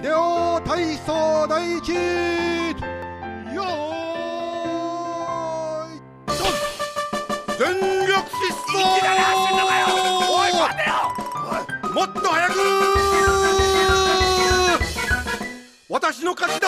ビデオ体操第一よーいドン全力疾走おい待てよもっと早く私の勝ちだ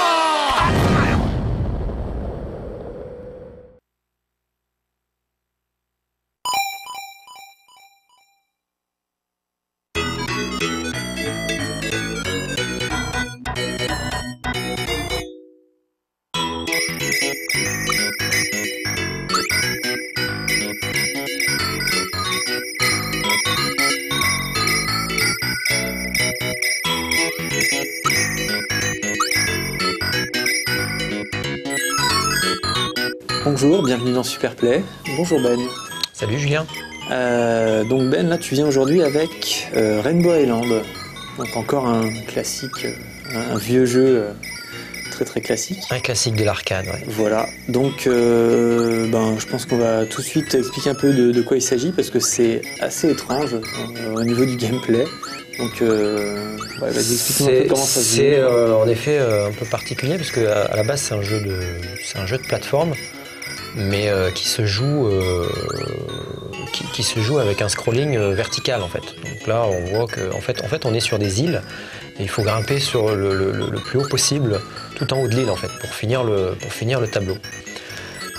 Bonjour, bienvenue dans Superplay. Bonjour Ben. Salut Julien. Donc Ben, là tu viens aujourd'hui avec Rainbow Island. Donc encore un classique, un vieux jeu très très classique. Un classique de l'arcade, ouais. Voilà, donc je pense qu'on va tout de suite expliquer un peu de quoi il s'agit parce que c'est assez étrange au niveau du gameplay. Donc vas-y, explique-nous un peu comment ça se joue. C'est en effet un peu particulier parce qu'à la base c'est un jeu de plateforme, mais qui se joue avec un scrolling vertical en fait. Donc là on voit que en fait on est sur des îles et il faut grimper sur le plus haut possible tout en haut de l'île en fait pour finir le tableau.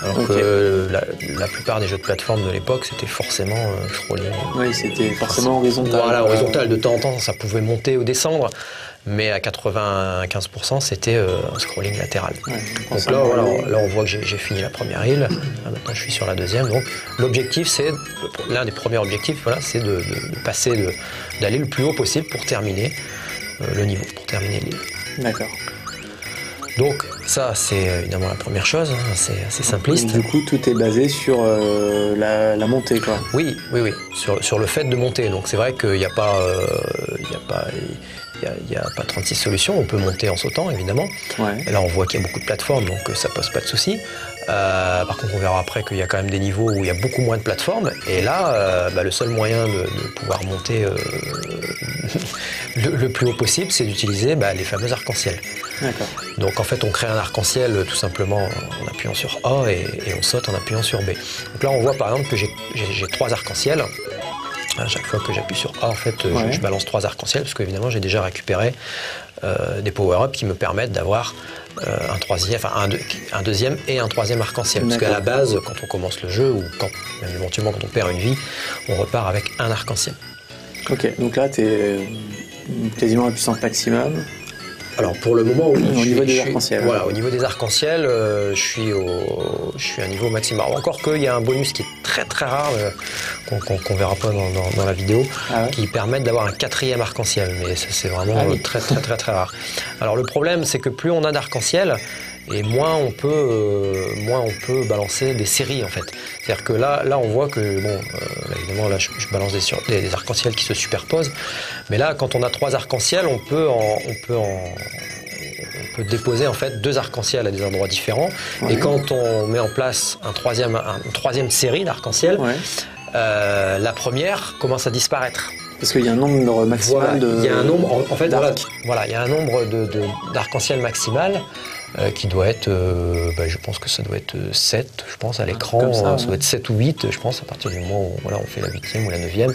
Alors que la plupart des jeux de plateforme de l'époque c'était forcément scrolling. Oui, c'était forcément horizontal. Voilà, horizontal, de temps en temps ça pouvait monter ou descendre, mais à 95% c'était un scrolling latéral. Ouais, donc là on voit que j'ai fini la première île, là, maintenant je suis sur la deuxième. Donc l'objectif c'est, l'un des premiers objectifs, voilà, c'est de passer, d'aller le plus haut possible pour terminer le niveau, pour terminer l'île. D'accord. Donc ça c'est évidemment la première chose, hein, c'est assez simpliste. Du coup tout est basé sur la montée quoi. Oui, sur le fait de monter. Donc c'est vrai qu'il n'y a pas 36 solutions, on peut monter en sautant évidemment. Ouais. Et là on voit qu'il y a beaucoup de plateformes donc ça pose pas de souci. Par contre on verra après qu'il y a quand même des niveaux où il y a beaucoup moins de plateformes et là le seul moyen de pouvoir monter le plus haut possible c'est d'utiliser les fameux arcs-en-ciel. D'accord. Donc en fait on crée un arc-en-ciel tout simplement en appuyant sur A et on saute en appuyant sur B. Donc là on voit par exemple que j'ai 3 arcs-en-ciel. À chaque fois que j'appuie sur A, en fait, je balance 3 arcs-en-ciel parce qu'évidemment j'ai déjà récupéré des power-ups qui me permettent d'avoir un deuxième et un troisième arc-en-ciel. Parce qu'à la base, quand on commence le jeu ou même éventuellement quand on perd une vie, on repart avec un arc-en-ciel. Ok, donc là tu es quasiment à la puissance maximum. Alors pour le moment, oui, au niveau des arcs-en-ciel. Voilà, au niveau des arcs-en-ciel, je suis à un niveau maximum. Encore qu'il y a un bonus qui est très très rare, qu'on verra pas dans la vidéo, qui permet d'avoir un 4e arc-en-ciel. Mais ça c'est vraiment très très très très rare. Alors le problème c'est que plus on a d'arc-en-ciel, et moins on peut balancer des séries en fait. C'est-à-dire que là on voit que évidemment là je balance des arcs-en-ciel qui se superposent, mais là quand on a 3 arcs-en-ciel on peut déposer en fait 2 arcs-en-ciel à des endroits différents. Et quand on met en place une troisième série d'arcs-en-ciel, la première commence à disparaître. Parce qu'il y a un nombre maximal il y a un nombre il y a un nombre d'arc-en-ciel maximal qui doit être, je pense que ça doit être 7, je pense, à l'écran. Ça doit être 7 ou 8, je pense, à partir du moment où on fait la 8e ou la 9e,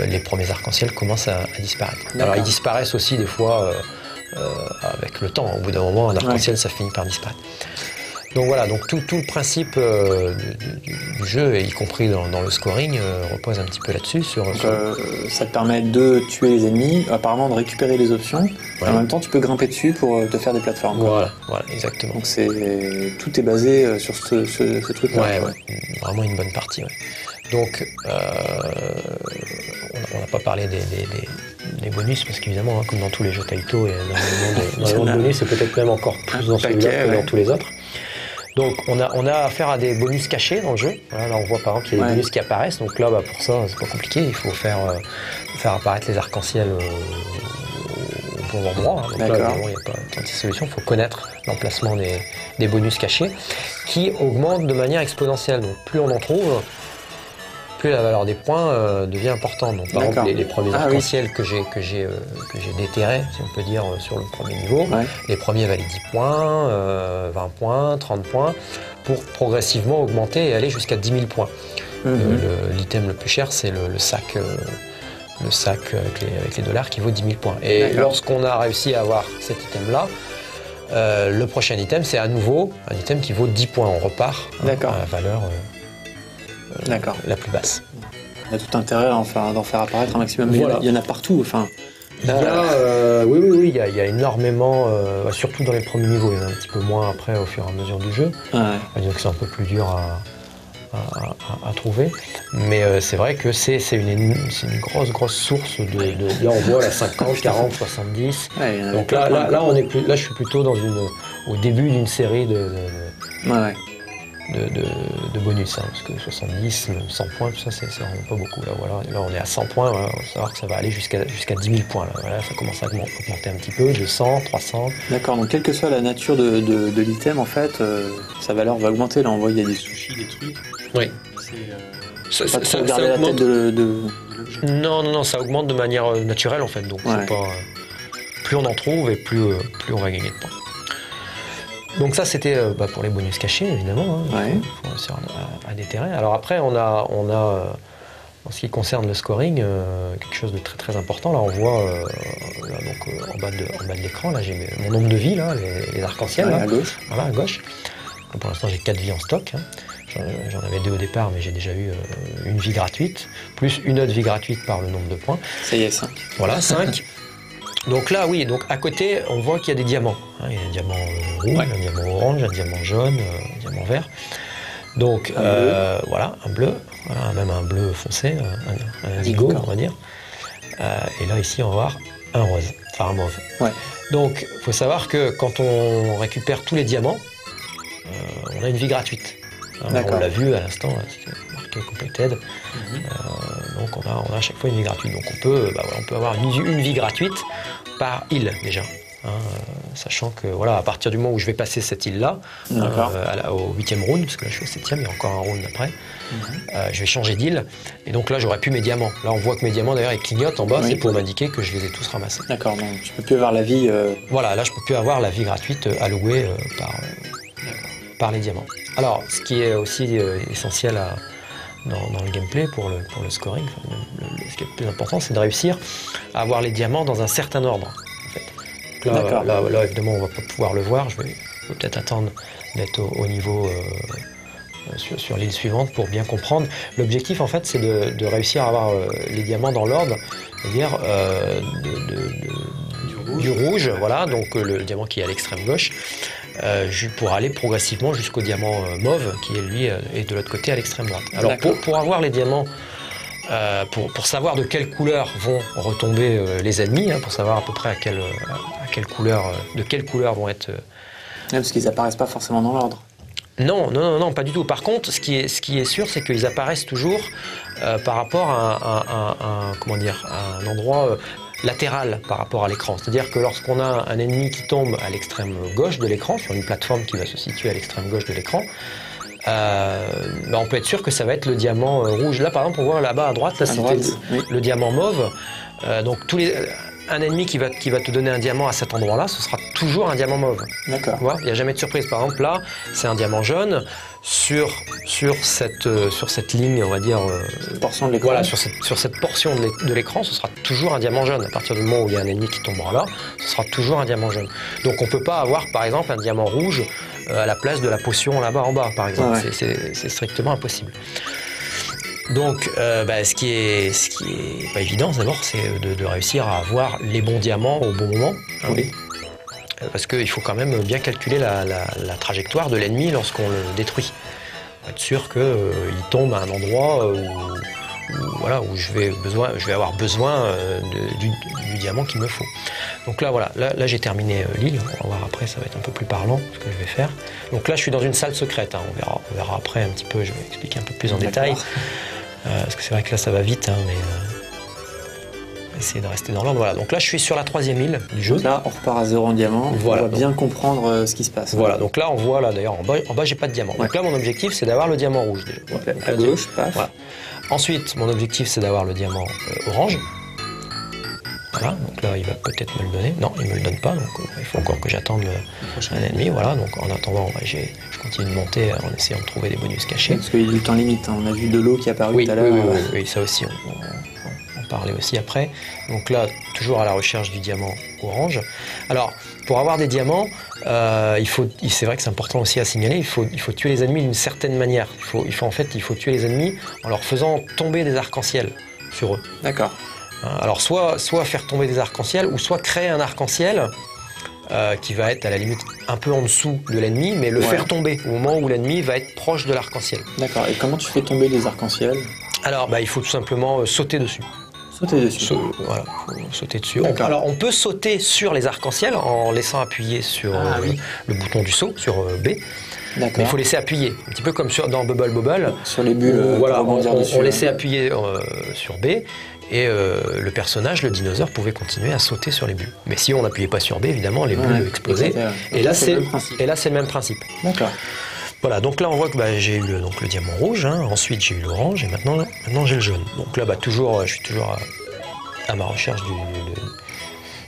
les premiers arcs-en-ciel commencent à disparaître. Alors ils disparaissent aussi des fois avec le temps. Au bout d'un moment, un arc-en-ciel, ça finit par disparaître. Donc voilà, donc tout le principe du jeu, y compris dans le scoring, repose un petit peu là-dessus. Ça te permet de tuer les ennemis, apparemment de récupérer les options, et en même temps tu peux grimper dessus pour te faire des plateformes. Voilà, exactement. Donc tout est basé sur ce truc-là. Ouais, vraiment une bonne partie. Ouais. Donc on n'a pas parlé des bonus parce qu'évidemment, comme dans tous les jeux Taito, il y a énormément de bonus, et peut-être même encore plus dans celui-là que dans tous les autres. Donc on a affaire à des bonus cachés dans le jeu. Voilà, là on voit par exemple qu'il y a des bonus qui apparaissent. Donc là pour ça c'est pas compliqué, il faut faire apparaître les arcs-en-ciel au bon endroit. Donc là évidemment il n'y a pas 36 solutions, il faut connaître l'emplacement des bonus cachés qui augmentent de manière exponentielle. Donc plus on en trouve, plus la valeur des points devient importante. Donc par exemple les premiers arcs-en-ciel que j'ai déterrés, si on peut dire, sur le premier niveau, les premiers valaient 10 points, 20 points, 30 points, pour progressivement augmenter et aller jusqu'à 10 000 points. L'item le plus cher, c'est le sac avec les dollars qui vaut 10 000 points. Et lorsqu'on a réussi à avoir cet item-là, le prochain item, c'est à nouveau un item qui vaut 10 points. On repart à la valeur la plus basse. On a tout intérêt d'en faire apparaître un maximum. Voilà. Il y en a partout. Enfin, il y a énormément, surtout dans les premiers niveaux. Il y en a un petit peu moins après au fur et à mesure du jeu. Disons que c'est un peu plus dur à trouver. Mais c'est vrai que c'est une grosse source de là on voit la 50, 40, 70. Donc là je suis plutôt au début d'une série de bonus, parce que 70, 100 points, tout ça c'est vraiment pas beaucoup. Là on est à 100 points, on va savoir que ça va aller jusqu'à 10 000 points. Là, ça commence à augmenter un petit peu, 200, 300. D'accord, donc quelle que soit la nature de l'item, en fait, sa valeur va augmenter. Là on voit il y a des sushis, des trucs. Oui. Ça regarder la tête de l'objet. Non, ça augmente de manière naturelle en fait. Donc faut pas, plus on en trouve et plus on va gagner de points. Donc ça c'était pour les bonus cachés évidemment. Il faut réussir à déterrer. Alors après on a en ce qui concerne le scoring quelque chose de très très important. Là on voit en bas de l'écran, là j'ai mon nombre de vies, là, les arcs-en-ciel à gauche. Voilà, à gauche. Donc, pour l'instant j'ai 4 vies en stock. J'en avais 2 au départ, mais j'ai déjà eu une vie gratuite, plus une autre vie gratuite par le nombre de points. Ça y est, 5. Voilà, 5. Donc là, oui, donc à côté, on voit qu'il y a des diamants. Il y a un diamant rouge, un diamant orange, un diamant jaune, un diamant vert. Donc voilà, un bleu, même un bleu foncé, un indigo, on va dire. Et là, ici, on va voir un rose, enfin un mauve. Donc, il faut savoir que quand on récupère tous les diamants, on a une vie gratuite. On l'a vu à l'instant, c'était marqué completed. Donc on a à chaque fois une vie gratuite. Donc on peut avoir une vie gratuite par île déjà. Sachant que à partir du moment où je vais passer cette île-là, au 8e round, parce que là je suis au 7e, il y a encore un round après, je vais changer d'île. Et donc là j'aurai plus mes diamants. Là on voit que mes diamants d'ailleurs ils clignotent en bas, c'est pour m'indiquer que je les ai tous ramassés. D'accord, donc je peux plus avoir la vie. Voilà, là je peux plus avoir la vie gratuite allouée par les diamants. Alors, ce qui est aussi essentiel dans le gameplay pour le scoring, ce qui est le plus important, c'est de réussir à avoir les diamants dans un certain ordre. En fait. Donc là, évidemment, on va pas pouvoir le voir. Je vais peut-être attendre d'être au niveau sur l'île suivante pour bien comprendre. L'objectif, en fait, c'est de réussir à avoir les diamants dans l'ordre, c'est-à-dire du rouge, voilà, donc le diamant qui est à l'extrême gauche, pour aller progressivement jusqu'au diamant mauve qui est lui est de l'autre côté à l'extrême droite. Alors pour avoir les diamants, pour savoir de quelle couleur vont retomber les ennemis, pour savoir à peu près de quelle couleur vont être. Parce qu'ils apparaissent pas forcément dans l'ordre. Non, pas du tout. Par contre, ce qui est sûr, c'est qu'ils apparaissent toujours par rapport à un endroit latéral par rapport à l'écran. C'est-à-dire que lorsqu'on a un ennemi qui tombe à l'extrême gauche de l'écran, sur une plateforme qui va se situer à l'extrême gauche de l'écran, on peut être sûr que ça va être le diamant rouge. Là, par exemple, on voit là-bas à droite, là, c'était le diamant mauve. Donc un ennemi qui va te donner un diamant à cet endroit-là, ce sera toujours un diamant mauve. D'accord. Il n'y a jamais de surprise. Par exemple, là, c'est un diamant jaune. Sur cette ligne, on va dire, cette portion de l'écran. Voilà, sur cette portion de l'écran, ce sera toujours un diamant jaune. À partir du moment où il y a un ennemi qui tombera là, ce sera toujours un diamant jaune. Donc on ne peut pas avoir, par exemple, un diamant rouge à la place de la potion là-bas en bas, par exemple. C'est strictement impossible. Donc, ce qui est pas évident, d'abord, c'est de réussir à avoir les bons diamants au bon moment. Oui. Parce qu'il faut quand même bien calculer la trajectoire de l'ennemi lorsqu'on le détruit. Pour être sûr qu'il tombe à un endroit où je vais avoir besoin du diamant qu'il me faut. Donc là, là j'ai terminé l'île. On va voir après, ça va être un peu plus parlant ce que je vais faire. Donc là, je suis dans une salle secrète. On verra après un petit peu, je vais expliquer un peu plus en détail. Parce que c'est vrai que là, ça va vite, mais... essayer de rester dans l'ordre. Voilà, donc là je suis sur la 3e île du jeu. Donc là on repart à 0 en diamant, voilà, on va bien comprendre ce qui se passe. Voilà, donc là on voit, là d'ailleurs en bas j'ai pas de diamant. Donc là mon objectif c'est d'avoir le diamant rouge déjà. Donc à gauche, paf. Voilà. Ensuite, mon objectif, c'est d'avoir le diamant orange. Voilà, donc là, il va peut-être me le donner. Non, il ne me le donne pas, donc il faut encore que j'attende un ennemi. Voilà, donc en attendant, je continue de monter en essayant de trouver des bonus cachés. Parce qu'il y a du temps limite, hein. On a vu de l'eau qui est apparue tout à l'heure. Oui, ça aussi, on parlait aussi après. Donc là, toujours à la recherche du diamant orange. Alors, pour avoir des diamants, c'est vrai que c'est important aussi à signaler, il faut tuer les ennemis d'une certaine manière. Il faut tuer les ennemis en leur faisant tomber des arcs-en-ciel sur eux. D'accord. Alors soit faire tomber des arcs-en-ciel, ou soit créer un arc-en-ciel qui va être à la limite un peu en dessous de l'ennemi, mais le faire tomber au moment où l'ennemi va être proche de l'arc-en-ciel. D'accord, et comment tu fais tomber les arcs-en-ciel? Alors il faut tout simplement sauter dessus. Sauter dessus. Voilà, faut sauter dessus. Alors on peut sauter sur les arcs-en-ciel en laissant appuyer sur le bouton du saut, sur B. Mais il faut laisser appuyer, un petit peu comme dans Bubble Bobble. Sur les bulles, voilà, on laissait appuyer sur B, et le personnage, le dinosaure, pouvait continuer à sauter sur les bulles. Mais si on n'appuyait pas sur B, évidemment, les bulles explosaient. Et là, c'est le même principe. D'accord. Voilà, donc là on voit que j'ai eu le diamant rouge, hein. Ensuite j'ai eu l'orange, et maintenant j'ai le jaune. Donc là je suis toujours à ma recherche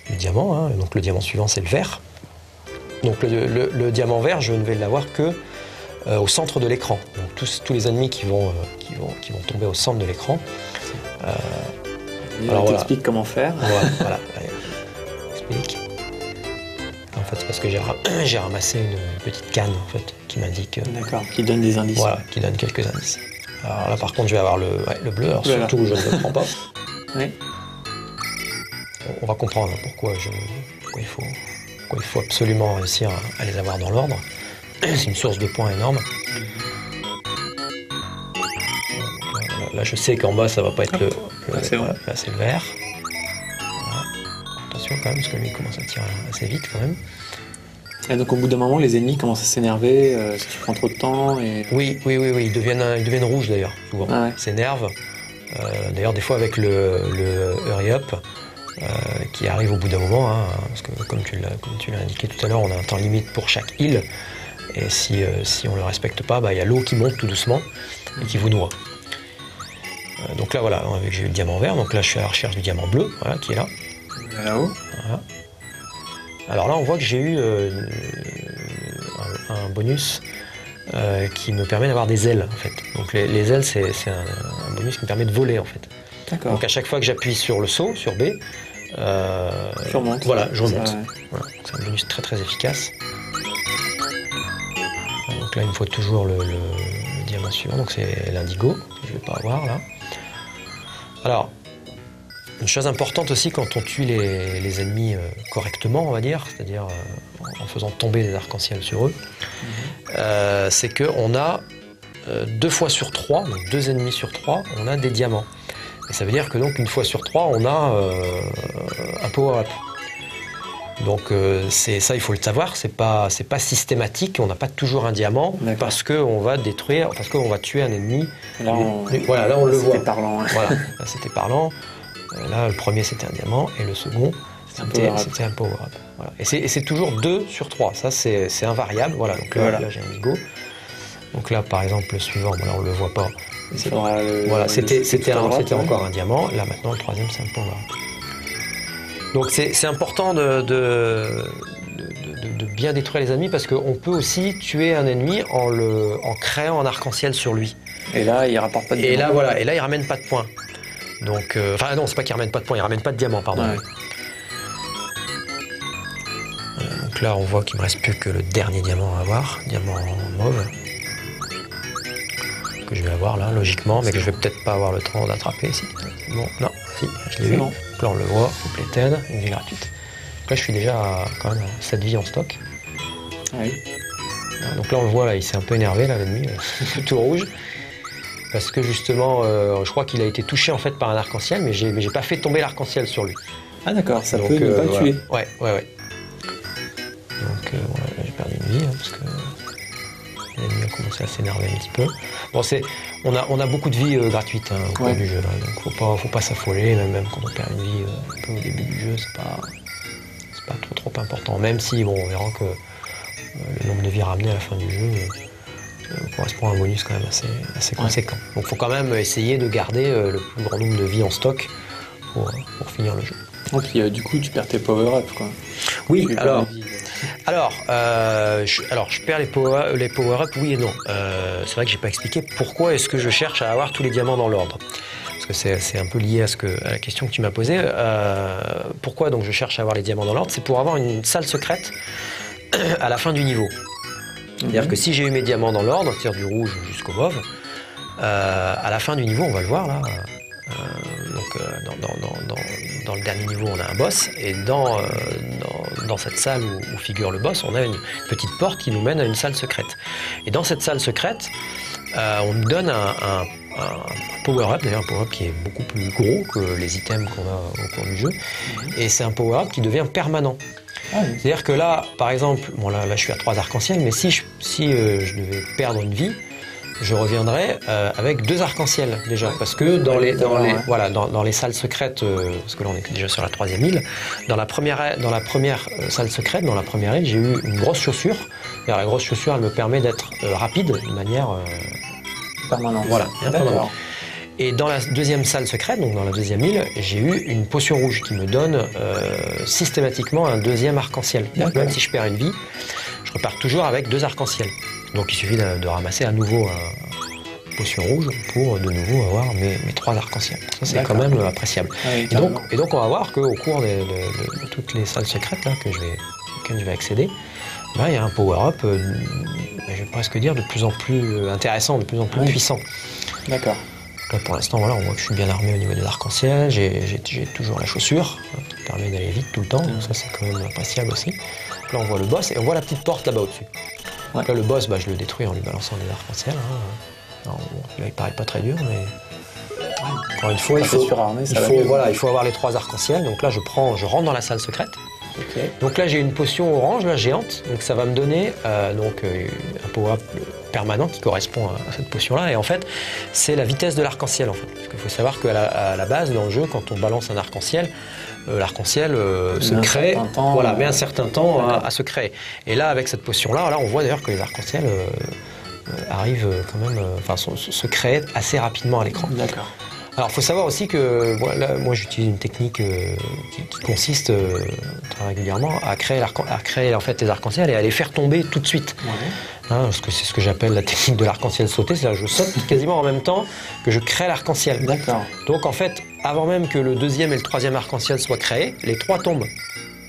du diamant, hein. Donc le diamant suivant c'est le vert. Donc le diamant vert, je ne vais l'avoir que au centre de l'écran. Donc tous les ennemis qui vont tomber au centre de l'écran. Alors t'explique comment faire. Voilà. Explique. En fait, c'est parce que j'ai ramassé une petite canne en fait, qui m'indique. D'accord, qui donne des indices. Voilà, qui donne quelques indices. Alors là, par contre, je vais avoir le bleu. Alors surtout, je ne le prends pas. Oui. On va comprendre pourquoi il faut absolument réussir à les avoir dans l'ordre. C'est une source de points énorme. Là, je sais qu'en bas, ça va pas être là, c'est le vert. Voilà. Attention quand même, parce que lui, il commence à tirer assez vite quand même. Et donc, au bout d'un moment, les ennemis commencent à s'énerver, si tu prends trop de temps. Oui, ils deviennent rouges d'ailleurs, souvent. Ils s'énervent. D'ailleurs, des fois, avec le hurry up, qui arrive au bout d'un moment, hein, parce que comme tu l'as indiqué tout à l'heure, on a un temps limite pour chaque île. Et si on ne le respecte pas, il y a l'eau qui monte tout doucement et qui vous noie. Donc là, voilà, j'ai eu le diamant vert, donc là je suis à la recherche du diamant bleu, voilà, qui est là. Là-haut. Voilà. Alors là, on voit que j'ai eu un bonus qui me permet d'avoir des ailes, en fait. Donc les ailes, c'est un bonus qui me permet de voler, en fait. D'accord. Donc à chaque fois que j'appuie sur le saut, sur B, tu remontes. Voilà, je remonte. Voilà. C'est un bonus très très efficace. Donc là, il me faut toujours le diamant suivant, donc c'est l'indigo, que je ne vais pas avoir là. Alors, une chose importante aussi quand on tue les ennemis correctement, on va dire, c'est-à-dire en faisant tomber des arcs-en-ciel sur eux, c'est qu'on a 2 fois sur 3, donc 2 ennemis sur 3, on a des diamants. Et ça veut dire que donc une fois sur 3, on a un power-up. Donc c'est ça, il faut le savoir, c'est pas systématique, on n'a pas toujours un diamant parce qu'on va détruire, parce qu'on va tuer un ennemi. Là, là on le voit. C'était parlant. Hein. Voilà, là c'était parlant. Là le premier c'était un diamant et le second c'était un power-up. Voilà. Et c'est toujours 2 sur 3, ça c'est invariable. Voilà, donc là j'ai un ego. Donc là par exemple le suivant, là on le voit pas. Voilà, c'était encore un diamant, là maintenant le troisième c'est un power-up. Donc c'est important de bien détruire les ennemis parce qu'on peut aussi tuer un ennemi en créant un arc-en-ciel sur lui. Et là, il rapporte pas de diamants. Et là, voilà, il ramène pas de points. Donc, enfin non, c'est pas qu'il ramène pas de points, il ramène pas de diamants, pardon. Ouais. Donc là, on voit qu'il me reste plus que le dernier diamant à avoir, diamant mauve, que je vais avoir là, logiquement, mais que je vais peut-être pas avoir le temps d'attraper. Si. Bon, non, si, je l'ai eu. Bon. Donc là, on le voit, compléted, une vie gratuite. Donc là, je suis déjà quand même à 7 vies en stock. Oui. Donc là, on le voit, là, il s'est un peu énervé, là, l'ennemi, tout rouge. Parce que justement, je crois qu'il a été touché en fait par un arc-en-ciel, mais j'ai pas fait tomber l'arc-en-ciel sur lui. Ah d'accord, ça peut ne pas le tuer. Ouais. Donc voilà, j'ai perdu une vie, hein, parce que l'ennemi a commencé à s'énerver un petit peu. Bon, on a beaucoup de vies gratuites hein, au cours du jeu, là, donc faut pas s'affoler, même quand on perd une vie un peu au début du jeu, c'est pas trop important. Même si bon, on verra que le nombre de vies ramenées à la fin du jeu correspond à un bonus quand même assez conséquent. Donc il faut quand même essayer de garder le plus grand nombre de vies en stock pour finir le jeu. Et puis du coup, tu perds tes power-ups, quoi. Oui, je perds les power-ups, oui et non. C'est vrai que j'ai pas expliqué pourquoi est-ce que je cherche à avoir tous les diamants dans l'ordre. Parce que c'est un peu lié à la question que tu m'as posée. Pourquoi donc je cherche à avoir les diamants dans l'ordre? C'est pour avoir une salle secrète à la fin du niveau. C'est-à-dire que si j'ai eu mes diamants dans l'ordre, c'est-à-dire du rouge jusqu'au mauve, à la fin du niveau, on va le voir là, dans le dernier niveau, on a un boss, et dans cette salle où figure le boss, on a une petite porte qui nous mène à une salle secrète. Et dans cette salle secrète, on nous donne un power-up, d'ailleurs un power-up qui est beaucoup plus gros que les items qu'on a au cours du jeu, et c'est un power-up qui devient permanent. C'est-à-dire que là, par exemple, bon là je suis à 3 arcs-en-ciel, mais si je devais perdre une vie, je reviendrai avec 2 arcs-en-ciel déjà, parce que dans les salles secrètes, parce que là on est déjà sur la 3e île, dans la première salle secrète, dans la première île, j'ai eu une grosse chaussure. La grosse chaussure, elle me permet d'être rapide de manière permanente. Voilà, permanente. Et dans la deuxième salle secrète, donc dans la 2e île, j'ai eu une potion rouge qui me donne systématiquement un 2e arc-en-ciel. Même si je perds une vie, je repars toujours avec 2 arcs-en-ciel. Donc il suffit de ramasser à nouveau une potion rouge pour de nouveau avoir mes 3 arcs-en-ciel. Ça c'est quand même appréciable. Et donc on va voir qu'au cours de toutes les salles secrètes là, auxquelles je vais accéder, il y a un power-up, je vais presque dire, de plus en plus intéressant, de plus en plus puissant. D'accord. Là, pour l'instant, voilà, on voit que je suis bien armé au niveau des arcs-en-ciel, j'ai toujours la chaussure, qui permet d'aller vite tout le temps, donc ça c'est quand même appréciable aussi. Là on voit le boss et on voit la petite porte là-bas au-dessus. Là le boss, je le détruis en lui balançant des arcs-en-ciel. Là il paraît pas très dur, mais encore une fois, il faut avoir les 3 arcs-en-ciel. Donc là je rentre dans la salle secrète. Donc là j'ai une potion orange, là, géante, donc ça va me donner un power-up permanent qui correspond à cette potion-là. Et en fait, c'est la vitesse de l'arc-en-ciel. En fait. Parce qu'il faut savoir qu'à la base, dans le jeu, quand on balance un arc-en-ciel, l'arc-en-ciel se crée, met un certain temps à se créer. Et là, avec cette potion-là, on voit d'ailleurs que les arcs-en-ciel arrivent quand même, se créent assez rapidement à l'écran. D'accord. Alors, il faut savoir aussi que moi j'utilise une technique qui consiste très régulièrement à créer en fait les arcs-en-ciel et à les faire tomber tout de suite. Parce que c'est ce que j'appelle la technique de l'arc-en-ciel sauté, c'est-à-dire que je saute quasiment en même temps que je crée l'arc-en-ciel. D'accord. Donc en fait, avant même que le 2e et le 3e arc-en-ciel soient créés, les 3 tombent.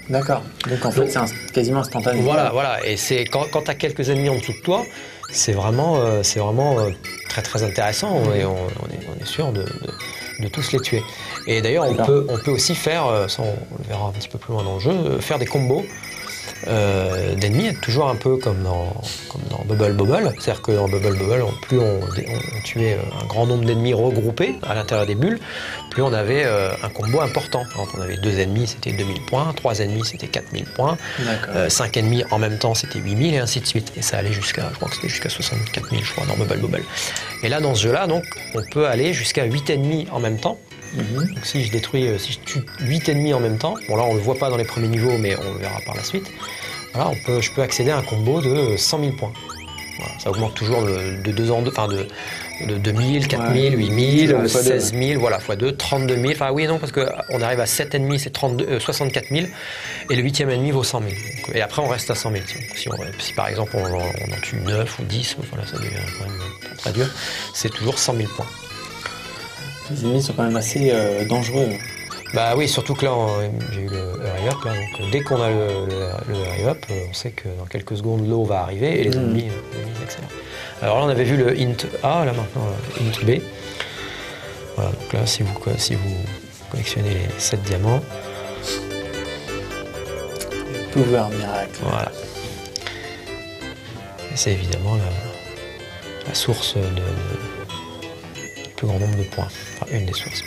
D'accord. Donc en fait, c'est quasiment instantané. Voilà. Et c'est quand tu as quelques ennemis en dessous de toi, c'est vraiment très très intéressant et on est sûr de tous les tuer. Et d'ailleurs, on peut aussi faire, ça on le verra un petit peu plus loin dans le jeu, faire des combos d'ennemis, toujours un peu comme dans Bubble Bobble. C'est-à-dire que dans Bubble Bobble, plus on tuait un grand nombre d'ennemis regroupés à l'intérieur des bulles, plus on avait un combo important. Donc on avait 2 ennemis, c'était 2000 points, 3 ennemis, c'était 4000 points, 5 ennemis en même temps, c'était 8000 et ainsi de suite. Et ça allait je crois que c'était jusqu'à 64 000, je crois, dans Bubble Bobble. Et là, dans ce jeu-là, donc, on peut aller jusqu'à 8 ennemis en même temps. Donc si je tue 8 ennemis en même temps, bon là on le voit pas dans les premiers niveaux, mais on le verra par la suite. Voilà, je peux accéder à un combo de 100 000 points. Voilà, ça augmente toujours de 2 en 2, de 2000, 4000, 8000, 16 000, voilà, x2, 32 000. Enfin oui et non, parce qu'on arrive à 7 ennemis, c'est 64 000, et le 8e ennemi vaut 100 000. Donc, et après on reste à 100 000. Si par exemple on en tue 9 ou 10, voilà, ça devient quand même très dur, c'est toujours 100 000 points. Les ennemis sont quand même assez dangereux. Bah oui, surtout que là, j'ai eu le hurry up, là, donc dès qu'on a le hurry up, on sait que dans quelques secondes, l'eau va arriver et les ennemis accélèrent. Alors là, on avait vu le int A, là maintenant, le int B. Voilà, donc là, si vous collectionnez les 7 diamants... Pouvoir miracle. Voilà. Et c'est évidemment la source du plus grand nombre de points. Enfin, une des sources.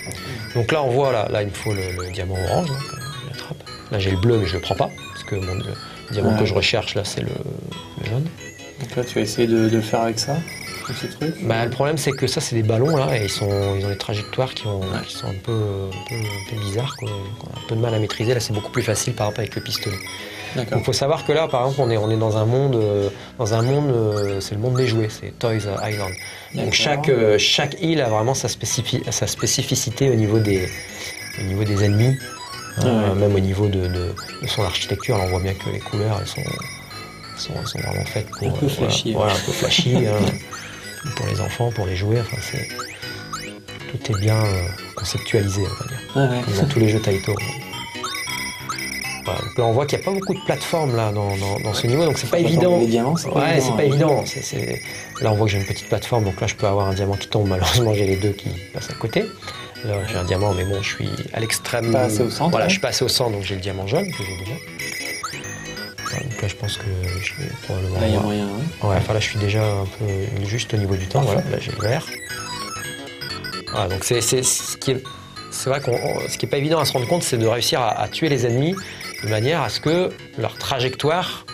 Donc là, on voit, là il me faut le diamant orange, là, que j'attrape. Là, j'ai le bleu, mais je le prends pas, parce que le diamant que je recherche, là, c'est le jaune. Donc là, tu vas essayer de le faire avec ça. ces trucs. Bah, le problème, c'est que ça, c'est des ballons, là, et ils ont des trajectoires qui sont un peu bizarres, quoi. On a un peu de mal à maîtriser. Là, c'est beaucoup plus facile par rapport avec le pistolet. D'accord. Il faut savoir que là, par exemple, on est dans un monde, c'est le monde des jouets, c'est Toys Island. Donc chaque île a vraiment sa spécificité au niveau des ennemis, même au niveau de son architecture. Alors, on voit bien que les couleurs, elles sont vraiment faites pour un peu flashy. voilà, un peu flashy, pour les enfants, pour les jouets. Enfin, tout est bien conceptualisé, on va dire, comme dans tous les jeux Taito. Voilà, donc là, on voit qu'il n'y a pas beaucoup de plateformes là, dans ce niveau, donc c'est pas évident. Les diamants, c'est pas évident. Là, on voit que j'ai une petite plateforme, donc là, je peux avoir un diamant qui tombe. Malheureusement, j'ai les deux qui passent à côté. Là, j'ai un diamant, mais bon, je suis à l'extrême. Pas assez au centre. Voilà, je suis pas assez au centre, donc j'ai le diamant jaune que j'ai déjà. Voilà, donc là, je pense que je vais probablement. Là, il y a moyen, oui. Ouais, enfin là, je suis déjà un peu juste au niveau du temps. Voilà, là, j'ai le vert. Voilà, donc c'est vrai que ce qui n'est pas évident à se rendre compte, c'est de réussir à tuer les ennemis de manière à ce que leur trajectoire,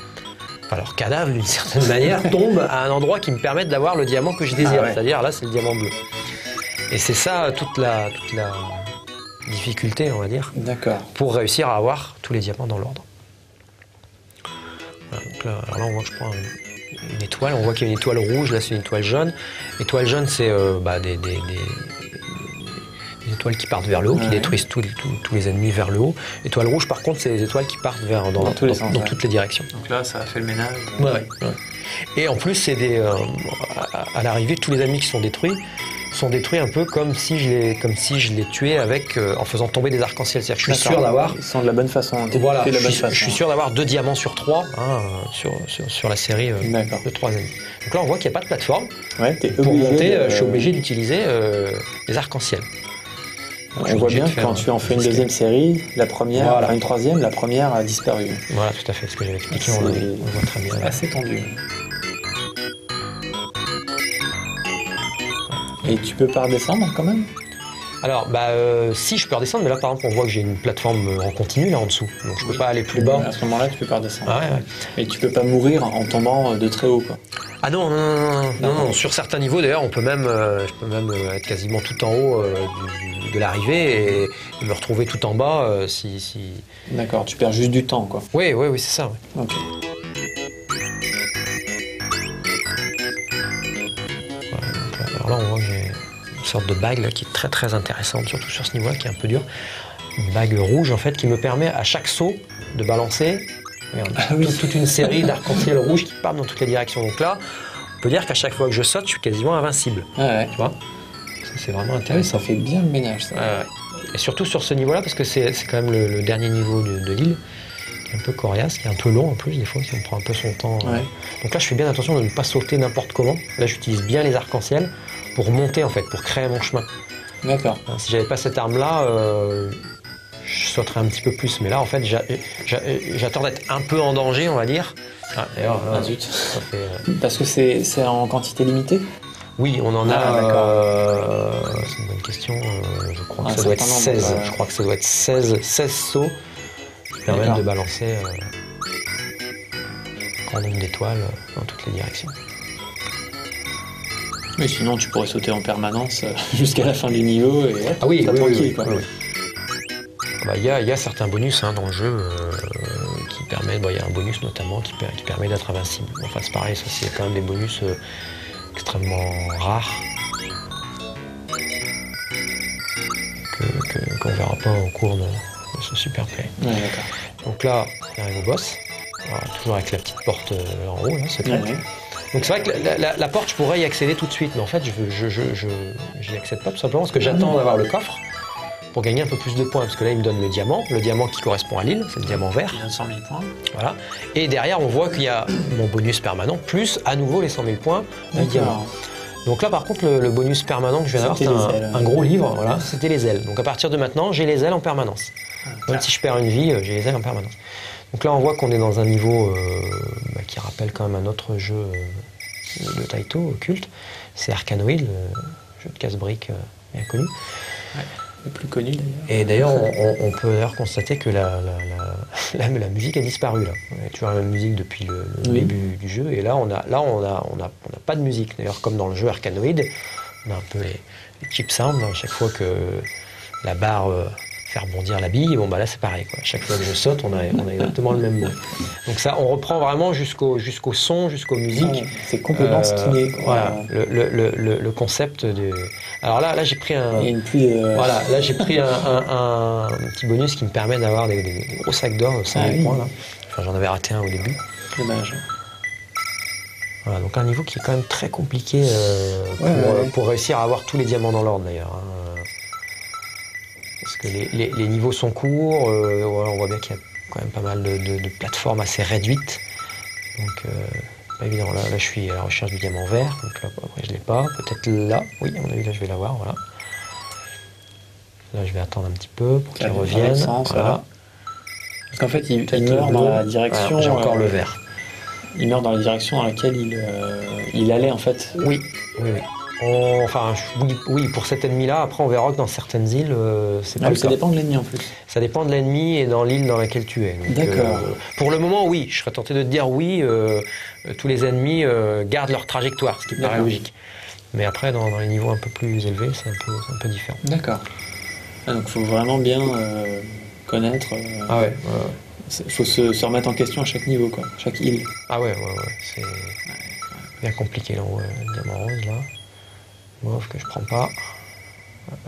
enfin leur cadavre d'une certaine manière, tombe à un endroit qui me permette d'avoir le diamant que je désire. C'est-à-dire là, c'est le diamant bleu. Et c'est ça toute la difficulté, on va dire, pour réussir à avoir tous les diamants dans l'ordre. Voilà, donc là, alors là, on voit que je prends une étoile. On voit qu'il y a une étoile rouge, là c'est une étoile jaune. L'étoile jaune, c'est des étoiles qui partent vers le haut, qui détruisent tous les ennemis vers le haut. L'étoile rouge, par contre, c'est les étoiles qui partent dans toutes les directions. Donc là, ça a fait le ménage. Ouais. Et en plus, c'est à l'arrivée, tous les ennemis qui sont détruits un peu comme si je les tuais en faisant tomber des arcs-en-ciel. C'est-à-dire que je suis sûr d'avoir... Ils sont de la bonne façon. Voilà, je suis sûr d'avoir 2 diamants sur 3 sur la série de 3 ennemis. Donc là, on voit qu'il n'y a pas de plateforme. Pour monter, je suis obligé d'utiliser les arcs-en-ciel. On voit bien que quand tu en fais une deuxième série, la première, enfin une troisième, la première a disparu. Voilà, tout à fait, ce que j'avais expliqué, on voit très bien. Assez tendu. Et tu peux pas redescendre quand même? Alors, si je peux redescendre, mais là par exemple, on voit que j'ai une plateforme en continu là en dessous, donc je peux pas aller plus bas. À ce moment-là, tu peux pas redescendre. Ouais. Et tu peux pas mourir en tombant de très haut, quoi. Ah non, sur certains niveaux d'ailleurs, je peux même être quasiment tout en haut de l'arrivée et me retrouver tout en bas si... D'accord, tu perds juste du temps, quoi. Oui, c'est ça. Ouais. Ok. Voilà, donc, alors là, on voit que j'ai une sorte de bague là, qui est très très intéressante, surtout sur ce niveau-là, qui est un peu dur. Une bague rouge en fait qui me permet à chaque saut de balancer toute une série d'arcs-en-ciel rouges qui partent dans toutes les directions. Donc là, on peut dire qu'à chaque fois que je saute, je suis quasiment invincible. Tu vois, c'est vraiment intéressant. Ça fait bien le ménage, ça. Et surtout sur ce niveau-là, parce que c'est quand même le dernier niveau de l'île, qui est un peu coriace, qui est un peu long en plus, des fois, si on prend un peu son temps. Donc là, je fais bien attention de ne pas sauter n'importe comment. Là, j'utilise bien les arcs-en-ciel pour monter, en fait, pour créer mon chemin. D'accord. Si j'avais pas cette arme-là, je sauterais un petit peu plus. Mais là, en fait, j'attends d'être un peu en danger, on va dire. Zut. Parce que c'est en quantité limitée? Oui, on en a. C'est une bonne question. Je crois que ça doit être 16. Je crois que ça doit être 16 sauts qui permettent de balancer un grand nombre d'étoiles dans toutes les directions. Mais sinon, tu pourrais sauter en permanence jusqu'à la fin du niveau et tranquille, quoi. Il y a certains bonus dans le jeu qui permettent. Il y a un bonus notamment qui permet d'être invincible. Enfin, c'est pareil, ça c'est quand même des bonus extrêmement rares qu'on verra pas au cours de ce super play. Ouais, d'accord. Donc là, on arrive au boss. Voilà, toujours avec la petite porte en haut, là, secrète. Donc c'est vrai que la porte, je pourrais y accéder tout de suite, mais en fait, je n'y accède pas tout simplement parce que j'attends d'avoir le coffre pour gagner un peu plus de points, parce que là, il me donne le diamant qui correspond à l'île, c'est le diamant vert. Il y a 100 000 points. Voilà. Et derrière, on voit qu'il y a mon bonus permanent, plus à nouveau les 100 000 points du diamant. Donc là, par contre, le bonus permanent que je viens d'avoir, c'est un gros livre, voilà, c'était les ailes. Donc à partir de maintenant, j'ai les ailes en permanence. Même si je perds une vie, j'ai les ailes en permanence. Donc là, on voit qu'on est dans un niveau qui rappelle quand même un autre jeu de Taito, culte. C'est Arkanoid, le jeu de casse-briques bien connu. Ouais. Le plus connu d'ailleurs. Et d'ailleurs, on peut d'ailleurs constater que la musique a disparu là. On a toujours la même musique depuis le début du jeu, et là on n'a pas de musique. D'ailleurs, comme dans le jeu Arkanoid, on a un peu les cheap sounds. À chaque fois que la barre fait rebondir la bille, bon bah là c'est pareil, quoi. À chaque fois que je saute, on a exactement le même bruit. Donc ça, on reprend vraiment jusqu'au son, jusqu'aux musiques. C'est complètement skinné. Voilà, le concept de. Alors là j'ai pris un. Il y a une pluie de... Voilà, là j'ai pris un petit bonus qui me permet d'avoir des gros sacs d'or au sein des points là. Enfin, j'en avais raté un au début. Dommage. Voilà, donc un niveau qui est quand même très compliqué pour réussir à avoir tous les diamants dans l'ordre d'ailleurs. Parce que les niveaux sont courts, on voit bien qu'il y a quand même pas mal de plateformes assez réduites. Donc pas évident. Là je suis à la recherche du diamant vert, donc là après je l'ai pas. Peut-être là, oui à mon avis là je vais l'avoir, voilà. Là je vais attendre un petit peu pour qu'il revienne. Voilà. Parce qu'en fait il meurt dans la direction. Voilà, j'ai encore le vert. Il meurt dans la direction dans laquelle il allait en fait. Oui. Oui, pour cet ennemi-là. Après, on verra que dans certaines îles, c'est pas le cas. Ça dépend de l'ennemi en plus. Ça dépend de l'ennemi et dans l'île dans laquelle tu es. D'accord. Pour le moment, oui. Je serais tenté de te dire oui. Tous les ennemis gardent leur trajectoire, ce qui paraît logique. Mais après, dans les niveaux un peu plus élevés, c'est un peu différent. D'accord. Donc, il faut vraiment bien connaître. Il faut se remettre en question à chaque niveau, quoi. Chaque île. Ah ouais. C'est bien compliqué, là. Le diamant rose, là. Mauve que je prends pas.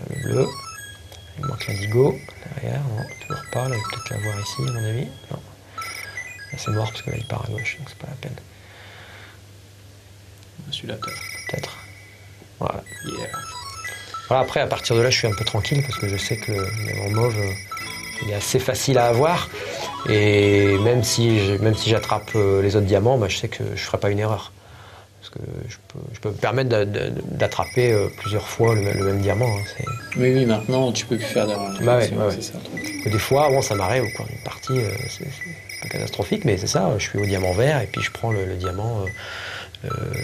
Le bleu. Il manque l'indigo. Derrière, non, toujours pas. Là, il va peut-être l'avoir ici, à mon avis. Non. Là, c'est mort parce que là, il part à gauche, donc c'est pas la peine. Celui-là, peut-être. Voilà. Voilà. Après, à partir de là, je suis un peu tranquille parce que je sais que le diamant mauve, il est assez facile à avoir. Et même si j'attrape les autres diamants, bah, je sais que je ferai pas une erreur. Parce que je peux me permettre d'attraper plusieurs fois le même diamant. Hein, oui, maintenant tu peux plus faire d'erreur. Bah ouais. C'est ça, des fois, ça m'arrive au cours d'une partie, c'est pas catastrophique, mais c'est ça, je suis au diamant vert et puis je prends le diamant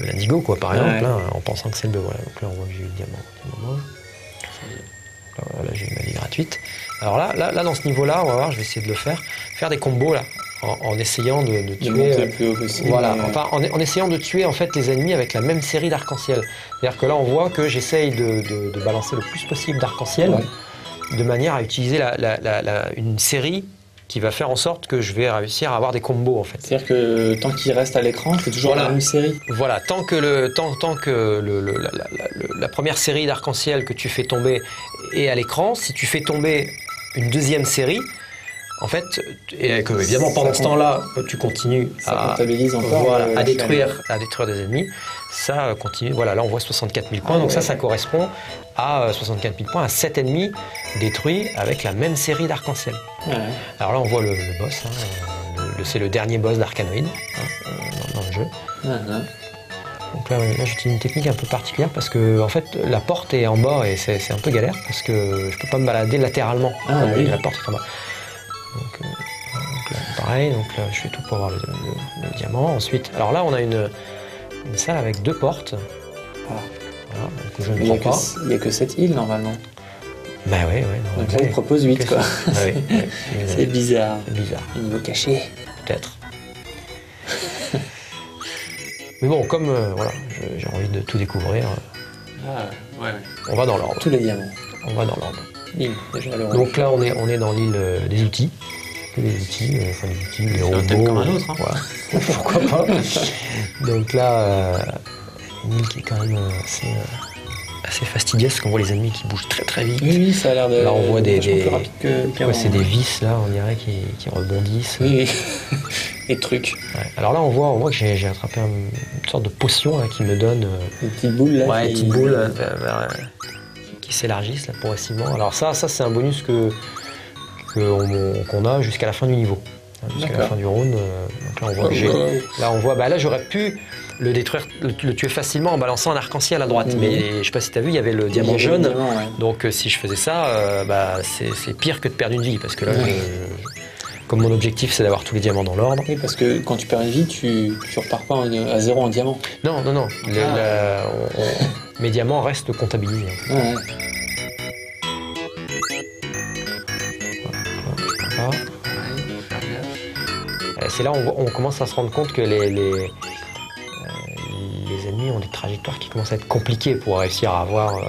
l'indigo, quoi, par exemple, hein, en pensant que c'est le bleu. Voilà. Donc là, on voit que j'ai eu le diamant mauve. Là, j'ai une magie gratuite. Alors là, dans ce niveau-là, on va voir, je vais essayer de le faire des combos là. En essayant de tuer le plus haut possible. Voilà, enfin en essayant de tuer en fait les ennemis avec la même série d'arc-en-ciel. C'est-à-dire que là on voit que j'essaye de balancer le plus possible d'arc-en-ciel de manière à utiliser une série qui va faire en sorte que je vais réussir à avoir des combos en fait. C'est-à-dire que tant qu'il reste à l'écran, c'est toujours la même série. Voilà, tant que la première série d'arc-en-ciel que tu fais tomber est à l'écran, si tu fais tomber une deuxième série, en fait, et que évidemment pendant ce temps-là, tu continues à détruire des ennemis, ça continue. Voilà, là on voit 64 000 points, donc ça correspond à 64 000 points à 7 ennemis détruits avec la même série d'arc-en-ciel. Ouais. Alors là on voit le boss, hein, c'est le dernier boss d'Arkanoid dans le jeu. Donc là j'utilise une technique un peu particulière parce que en fait la porte est en bas et c'est un peu galère parce que je peux pas me balader latéralement. La porte est en bas. Donc là, pareil, donc là je fais tout pour avoir le diamant. Ensuite, alors là on a une salle avec 2 portes. Voilà, donc je ne prends pas. Il n'y a que 7 îles normalement. Bah ouais. Donc là il propose 8 quoi. C'est bizarre. Un niveau caché. Peut-être. Mais bon, comme j'ai envie de tout découvrir, on va dans l'ordre. Tous les diamants. On va dans l'ordre. Donc là, on est dans l'île des outils. Les outils, les robots. Un thème comme un autre. Hein. Voilà. Pourquoi pas. Donc là, une île qui est quand même assez fastidieuse parce qu'on voit les ennemis qui bougent très très vite. Oui, ça a l'air de. Là, on voit des plus rapide que c'est des vis là, on dirait qui rebondissent. Oui. Et trucs. Ouais. Alors là, on voit que j'ai attrapé une sorte de potion là, qui me donne. Une petite boule là. Ouais, une petite boule qui s'élargissent là, progressivement. Alors ça c'est un bonus qu'on a jusqu'à la fin du niveau. Jusqu'à la fin du round. Donc là, on voit que là, j'aurais pu le détruire, le tuer facilement en balançant un arc-en-ciel à droite. Mais je sais pas si tu as vu, il y avait le diamant jaune. Donc si je faisais ça, c'est pire que de perdre une vie. Parce que là, comme mon objectif, c'est d'avoir tous les diamants dans l'ordre. Oui, parce que quand tu perds une vie, tu repars pas à 0 en diamant. Non. Mes diamants restent comptabilisés. C'est là où on commence à se rendre compte que les ennemis ont des trajectoires qui commencent à être compliquées pour réussir à avoir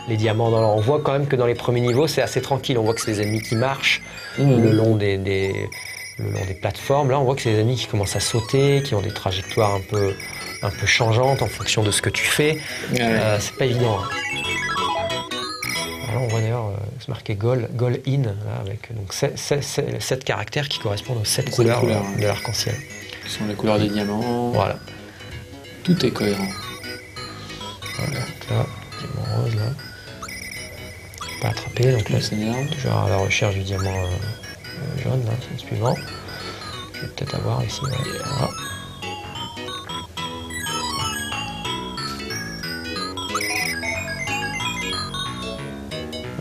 les diamants dans l'or. On voit quand même que dans les premiers niveaux, c'est assez tranquille. On voit que c'est des ennemis qui marchent le long des plateformes. Là, on voit que c'est des ennemis qui commencent à sauter, qui ont des trajectoires un peu changeantes en fonction de ce que tu fais. C'est pas évident. Hein. Là, on voit d'ailleurs c'est marqué Goal In, là, avec donc 7 caractères qui correspondent aux 7 couleurs de l'arc-en-ciel. Qui sont les couleurs des diamants. Voilà. Tout est cohérent. Voilà, donc là, diamant rose, là. Pas attrapé, donc là, c'est toujours à la recherche du diamant jaune, là, c'est le suivant. Je vais peut-être avoir ici, voilà.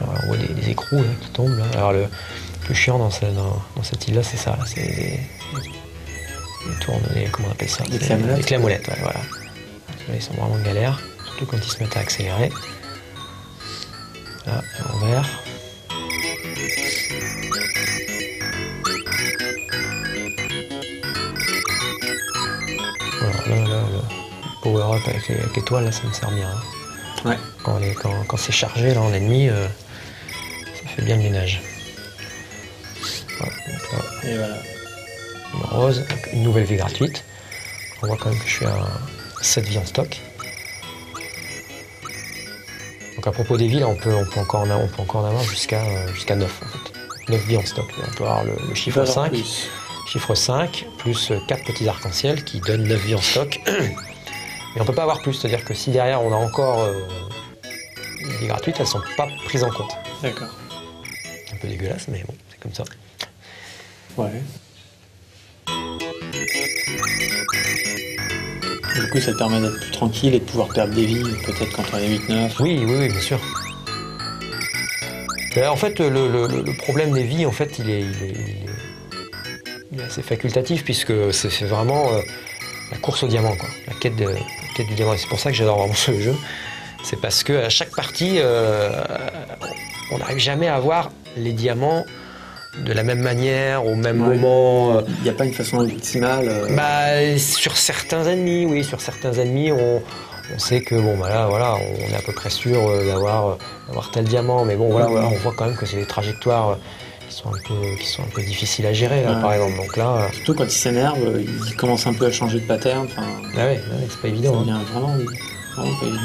Alors, on voit des écrous là, qui tombent, là. Alors, le plus chiant dans cette île-là, c'est ça, là, c'est les comment on appelle ça? Les clamoulettes. Les clamoulettes, ouais, voilà. Là, ils sont vraiment galères, surtout quand ils se mettent à accélérer. Là, en vert. Voilà, là, le power-up avec l'étoile, là, ça me sert bien. Hein. Ouais. Quand c'est chargé, là, en ennemi, ça fait bien le ménage. Voilà, donc là, et voilà. Rose, une nouvelle vie gratuite. On voit quand même que je suis à 7 vies en stock. Donc à propos des vies, là, on peut encore en avoir jusqu'à 9 en fait. 9 vies en stock. On peut avoir le chiffre 5. Plus. Chiffre 5 plus 4 petits arcs-en-ciel qui donnent 9 vies en stock. Mais on peut pas avoir plus, c'est-à-dire que si derrière on a encore des vies gratuites, elles sont pas prises en compte. D'accord. Un peu dégueulasse, mais bon, c'est comme ça. Ouais. Du coup, ça te permet d'être plus tranquille et de pouvoir perdre des vies, peut-être quand on est 8-9. Oui, bien sûr. En fait, le problème des vies, en fait, il est assez facultatif puisque c'est vraiment la course au diamant, quoi. La quête du diamant. Et c'est pour ça que j'adore vraiment ce jeu. C'est parce qu'à chaque partie, on n'arrive jamais à avoir les diamants de la même manière, au même moment. Il n'y a pas une façon optimale. Sur certains ennemis, oui, sur certains ennemis, on sait que bon, là, voilà, on est à peu près sûr d'avoir tel diamant, mais bon, voilà, on voit quand même que c'est des trajectoires qui sont un peu difficiles à gérer, là, par exemple. Donc là, surtout quand il s'énerve, il commence un peu à changer de pattern. C'est pas évident. Ça devient vraiment pas évident.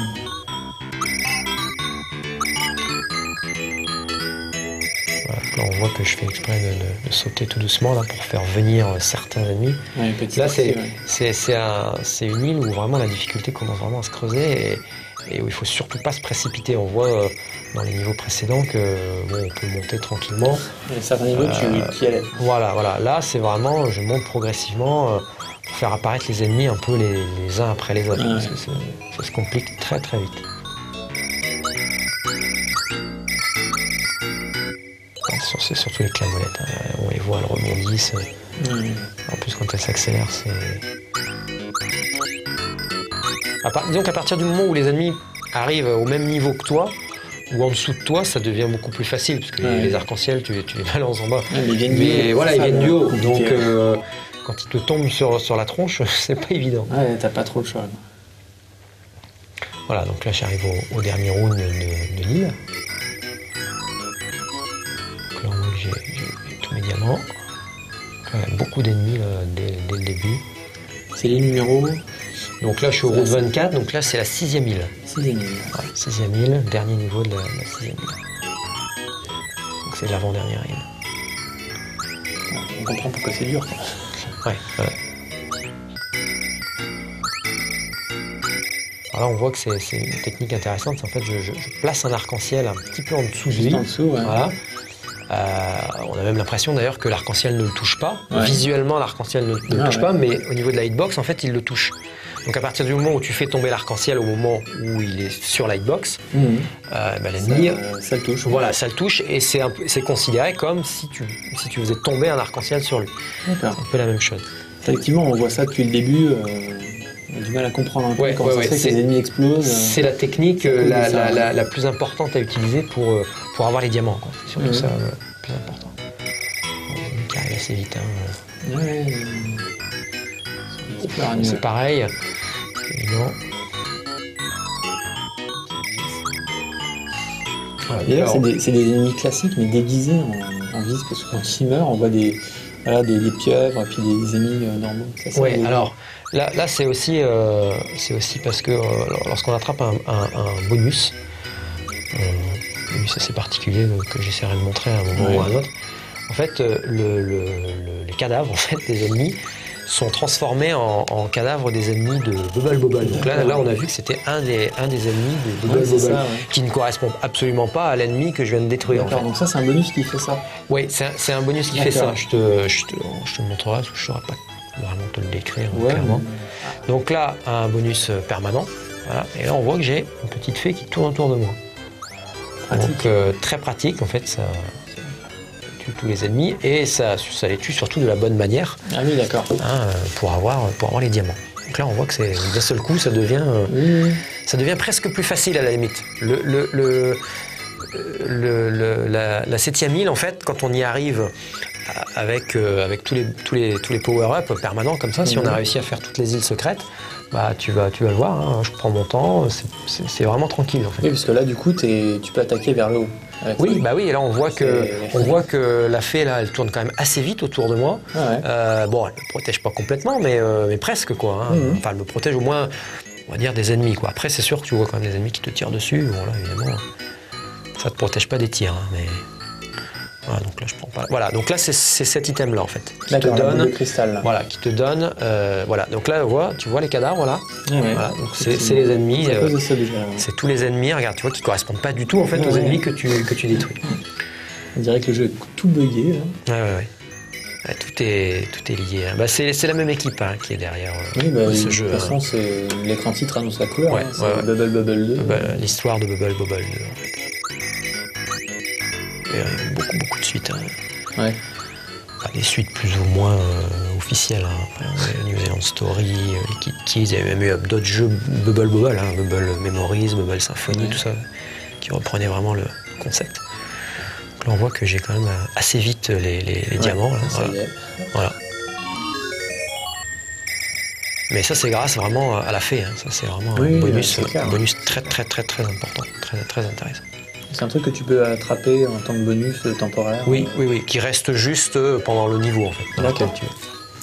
Là, on voit que je fais exprès de sauter tout doucement là, pour faire venir certains ennemis. Ouais, là, c'est une île où vraiment la difficulté commence vraiment à se creuser et où il faut surtout pas se précipiter. On voit dans les niveaux précédents que on peut monter tranquillement. Il y a certains niveaux qui allaient. Voilà. Là, c'est vraiment, je monte progressivement pour faire apparaître les ennemis un peu les uns après les autres. Parce que ça se complique très très vite. C'est surtout les clamoulettes, hein. On les voit, elles rebondissent. En plus, quand elles s'accélèrent, c'est... Disons qu'à partir du moment où les ennemis arrivent au même niveau que toi, ou en dessous de toi, ça devient beaucoup plus facile, parce que les arcs-en-ciel, tu les balances en bas. Mais ils viennent du haut. Donc, quand ils te tombent sur la tronche, c'est pas évident. Ouais, t'as pas trop le choix. Voilà, donc là, j'arrive au dernier round de l'île. Là, on voit que j'ai tous mes diamants. Là, il y a beaucoup d'ennemis dès le début. C'est les numéros. Donc là, je suis au route 24, donc là, c'est la 6e île. 6e île. Ouais, 6e île, dernier niveau de la 6e île. Donc c'est l'avant-dernière île. On comprend pourquoi c'est dur. Ouais. Alors là, on voit que c'est une technique intéressante. En fait, je place un arc-en-ciel un petit peu en dessous de lui. Juste en dessous, ouais. Voilà. On a même l'impression d'ailleurs que l'arc-en-ciel ne le touche pas. Ouais. Visuellement, l'arc-en-ciel ne le touche pas, mais au niveau de la hitbox, en fait, il le touche. Donc à partir du moment où tu fais tomber l'arc-en-ciel au moment où il est sur la hitbox, l'ennemi, ça le touche. Voilà, ça le touche et c'est considéré comme si tu faisais tomber un arc-en-ciel sur lui. D'accord. C'est un peu la même chose. Effectivement, on voit ça depuis le début. On a du mal à comprendre un peu comment ça se fait que les ennemis explosent. C'est la technique la plus importante à utiliser pour avoir les diamants. C'est surtout ça le plus important. L'ennemi qui arrive assez vite. Hein. Ouais. C'est pareil. Non. Voilà, Et là, alors, c'est des ennemis classiques, mais déguisés en vis, parce que quand ils meurent, on voit des pieuvres et puis des ennemis normaux. Ça, ouais, alors là c'est aussi parce que lorsqu'on attrape un bonus assez particulier que j'essaierai de montrer à un moment ou à un autre, en fait les cadavres en fait, des ennemis sont transformés en cadavres des ennemis de Bubble Bobble. Donc là on a vu que c'était un des ennemis de Bubble Bobble qui ne correspond absolument pas à l'ennemi que je viens de détruire. En fait. Donc ça c'est un bonus qui fait ça. Oui, c'est un bonus qui fait ça. Je te le montrerai parce que je ne saurais pas vraiment te le décrire clairement. Donc là, un bonus permanent. Voilà. Et là, on voit que j'ai une petite fée qui tourne autour de moi. Pratique. Donc très pratique, en fait, ça tue tous les ennemis et ça les tue surtout de la bonne manière. Ah oui, d'accord. Pour avoir les diamants. Donc là, on voit que d'un seul coup, ça devient presque plus facile à la limite. La 7e île, en fait, quand on y arrive avec tous les power-up permanents comme ça, si on a réussi à faire toutes les îles secrètes, bah tu vas le voir, hein, je prends mon temps, c'est vraiment tranquille en fait. Oui, parce que là du coup tu peux attaquer vers le haut. Oui, bah oui, et là on voit que la fée là, elle tourne quand même assez vite autour de moi. Bon, elle me protège pas complètement, mais presque quoi. Hein. Enfin, elle me protège au moins, on va dire, des ennemis quoi. Après, c'est sûr que tu vois quand même des ennemis qui te tirent dessus. Bon là, évidemment, ça te protège pas des tirs, hein, mais voilà, donc là je prends pas. Voilà, donc là c'est cet item là en fait qui te donne le cristal. Là. Voilà, qui te donne. Voilà, donc là tu vois les cadavres là. Voilà, donc c'est les ennemis. C'est tous les ennemis. Regarde, tu vois, qui correspondent pas du tout en fait aux ennemis que tu détruis. On dirait que le jeu est tout bugué. Là. Ouais, tout est lié. Hein. Bah, c'est la même équipe hein, qui est derrière ce jeu. De toute façon, c'est l'écran titre annonce la couleur. Ouais, c'est Bubble Bobble 2. L'histoire de Bubble Bobble 2 en fait. Beaucoup de suites. Hein. Ouais. Enfin, des suites plus ou moins officielles. Hein. New Zealand Story, les Kid Kids, il y avait même eu d'autres jeux Bubble Bobble, hein, Bubble Memories, Bubble Symphony, tout ça, qui reprenaient vraiment le concept. Donc là, on voit que j'ai quand même assez vite les diamants. Là. Voilà. Mais ça, c'est grâce vraiment à la fée. Hein. Ça, c'est vraiment un bonus très important, très intéressant. C'est un truc que tu peux attraper en tant que bonus temporaire. Oui, qui reste juste pendant le niveau en fait. D'accord.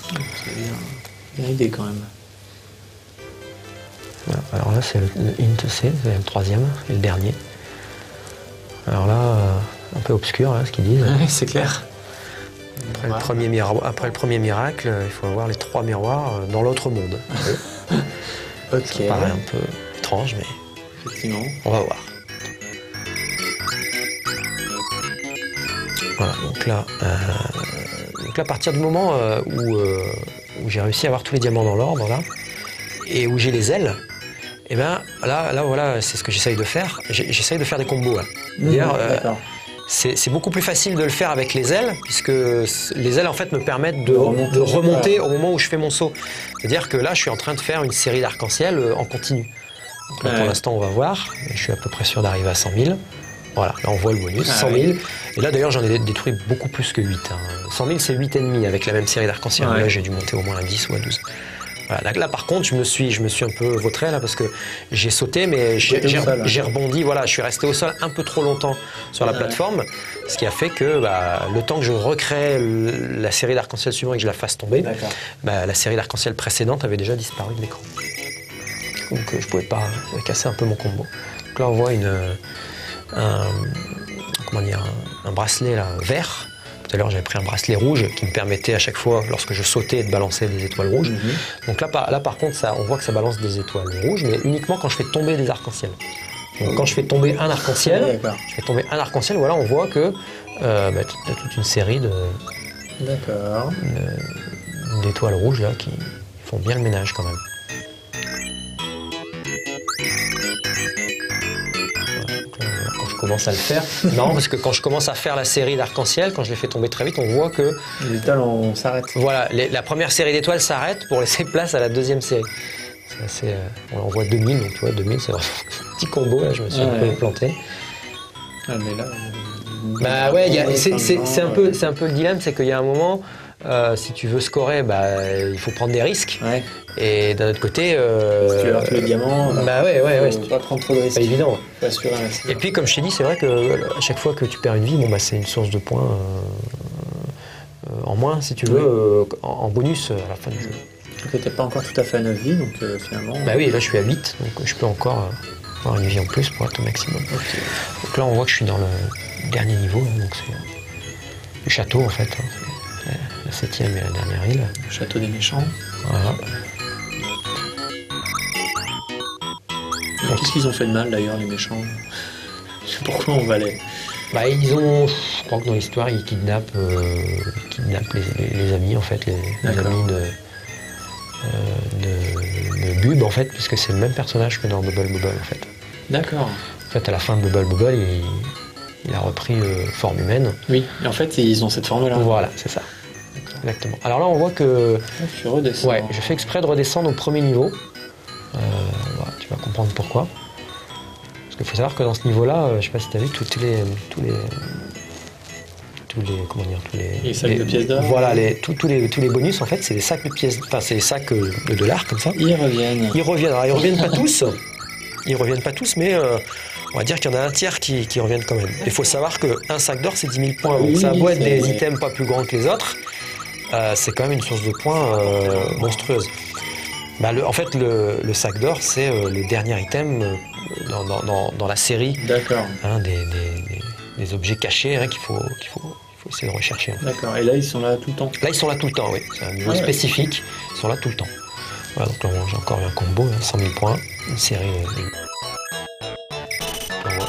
C'est bien idée quand même. Voilà. Alors là, c'est le Int C, c'est le 3e et le dernier. Alors là, un peu obscur là, ce qu'ils disent. Ouais, c'est clair. Après le premier miracle, il faut avoir les 3 miroirs dans l'autre monde. Ok. Ça paraît un peu étrange, mais effectivement, on va voir. Voilà, donc là, à partir du moment où j'ai réussi à avoir tous les diamants dans l'ordre, là, et où j'ai les ailes, et ben là voilà, c'est ce que j'essaye de faire. J'essaye de faire des combos. Là. D'ailleurs, c'est beaucoup plus facile de le faire avec les ailes, puisque les ailes en fait me permettent de remonter au moment où je fais mon saut. C'est-à-dire que là, je suis en train de faire une série d'arc-en-ciel en continu. Donc là, pour l'instant, on va voir. Je suis à peu près sûr d'arriver à 100 000. Voilà, là on voit le bonus, 100 000. Et là d'ailleurs j'en ai détruit beaucoup plus que 8. Hein. 100 000 c'est 8 ennemis avec la même série d'arc-en-ciel. Là j'ai dû monter au moins à 10 ou à 12. Voilà, là par contre je me suis un peu vautré là parce que j'ai sauté mais j'ai rebondi, voilà, je suis resté au sol un peu trop longtemps sur la plateforme, ce qui a fait que le temps que je recrée la série d'arc-en-ciel suivante et que je la fasse tomber, la série d'arc-en-ciel précédente avait déjà disparu de l'écran. Donc je pouvais pas casser un peu mon combo. Donc là on voit un bracelet là, vert. Tout à l'heure, j'avais pris un bracelet rouge qui me permettait à chaque fois, lorsque je sautais, de balancer des étoiles rouges. Donc là, par contre, on voit que ça balance des étoiles rouges, mais uniquement quand je fais tomber des arcs-en-ciel. Donc quand je fais tomber un arc-en-ciel, voilà, on voit que tu as toute une série d'étoiles rouges là, qui font bien le ménage quand même. Commence à le faire. Non, parce que quand je commence à faire la série d'arc-en-ciel, quand je les fais tomber très vite, on voit que les étoiles s'arrêtent. Voilà, la première série d'étoiles s'arrête pour laisser place à la deuxième série. On voit 2000, donc tu vois, 2000, c'est un petit combo, là, je me suis un peu planté. Ah, mais là... c'est un peu le dilemme, c'est qu'il y a un moment, Si tu veux scorer, il faut prendre des risques. Ouais. Et d'un autre côté... Si tu veux avoir tous les diamants, faut pas prendre trop de risques. pas évident. Faut assurer un maximum. Et puis, comme je t'ai dit, c'est vrai que à chaque fois que tu perds une vie, c'est une source de points en moins, si tu veux, en bonus à la fin du jeu. Tu n'es pas encore tout à fait à 9 vies, donc finalement... Oui, là je suis à 8, donc je peux encore avoir une vie en plus pour être au maximum. Okay. Donc là on voit que je suis dans le dernier niveau, donc c'est le château en fait. La 7e et la dernière île. Le château des méchants. Voilà. Qu'est-ce qu'ils ont fait de mal d'ailleurs, les méchants? Pourquoi on va les... Ils ont, je crois que dans l'histoire, ils kidnappent les amis en fait, les amis de Bub en fait, puisque c'est le même personnage que dans Bubble Bobble en fait. D'accord. En fait, à la fin de Bubble Bobble, il a repris forme humaine. Oui, et en fait, ils ont cette forme-là. Voilà, c'est ça. Exactement. Alors là, on voit que... Je redescends. Ouais, je fais exprès de redescendre au premier niveau. Tu vas comprendre pourquoi. Parce qu'il faut savoir que dans ce niveau-là, je sais pas si tu as vu, tous les sacs de pièces d'or. Voilà, tous les bonus, en fait, c'est des sacs de pièces, c'est des sacs de dollars, comme ça. Ils reviennent. Alors, ils reviennent pas tous. Ils reviennent pas tous, mais on va dire qu'il y en a un tiers qui reviennent quand même. Il faut savoir qu'un sac d'or, c'est 10 000 points. Donc, ça a beau être des items pas plus grands que les autres, c'est quand même une source de points monstrueuse. En fait, le sac d'or, c'est le dernier item dans la série. D'accord. Des objets cachés qu'il faut essayer de rechercher. D'accord. Et là, ils sont là tout le temps. Là, ils sont là tout le temps, oui. C'est un niveau spécifique. Ils sont là tout le temps. Voilà, donc là, j'ai encore un combo, 100 000 points. Une série.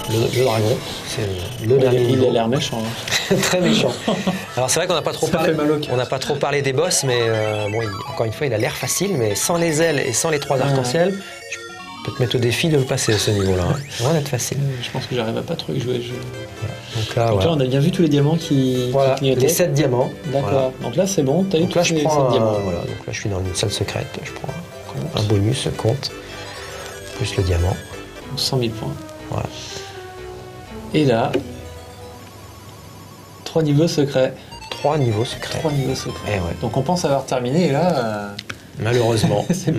Le dragon, c'est le dernier niveau. Il a l'air méchant. Très méchant. Alors c'est vrai qu'on n'a pas trop Ça fait mal au cœur. On n'a pas trop parlé des boss, mais encore une fois, il a l'air facile, mais sans les ailes et sans les 3 arcs-en-ciel, je peux te mettre au défi de le passer à ce niveau-là. Ça va être facile. Je pense que j'arrive à pas trop y jouer le jeu. Voilà. Donc là, on a bien vu tous les diamants qui clignotaient. Les 7 diamants. D'accord. Voilà. Donc là, c'est bon. T'as eu tous les 7 diamants. Voilà. Donc là, je suis dans une salle secrète. Je prends un bonus, compte, plus le diamant. 100 000 points. Voilà. Et là, 3 niveaux secrets. 3 niveaux secrets. 3 niveaux secrets. Et ouais. Donc on pense avoir terminé et là... Malheureusement, c'est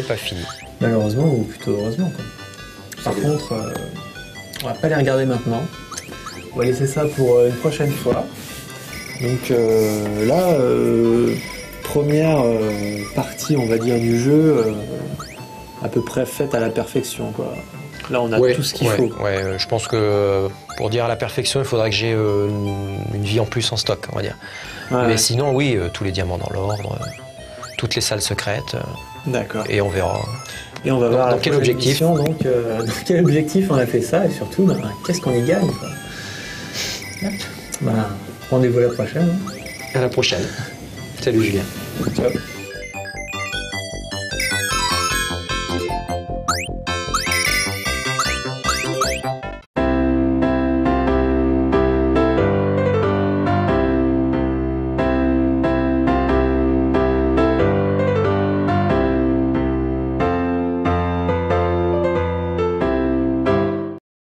pas fini. Malheureusement ou plutôt heureusement. Par contre, on va pas les regarder maintenant. On va laisser ça pour une prochaine fois. Donc là, première partie, on va dire, du jeu, à peu près faite à la perfection, quoi. Là, on a tout ce qu'il faut. Ouais, je pense que pour dire à la perfection, il faudrait que j'ai une vie en plus en stock, on va dire. Ouais. Mais sinon, oui, tous les diamants dans l'ordre, toutes les salles secrètes. D'accord. Et on verra. Et on va voir dans quel objectif. Dans quel objectif on a fait ça et surtout, qu'est-ce qu'on y gagne, quoi. Rendez-vous à la prochaine. À la prochaine. Salut Julien. Ciao.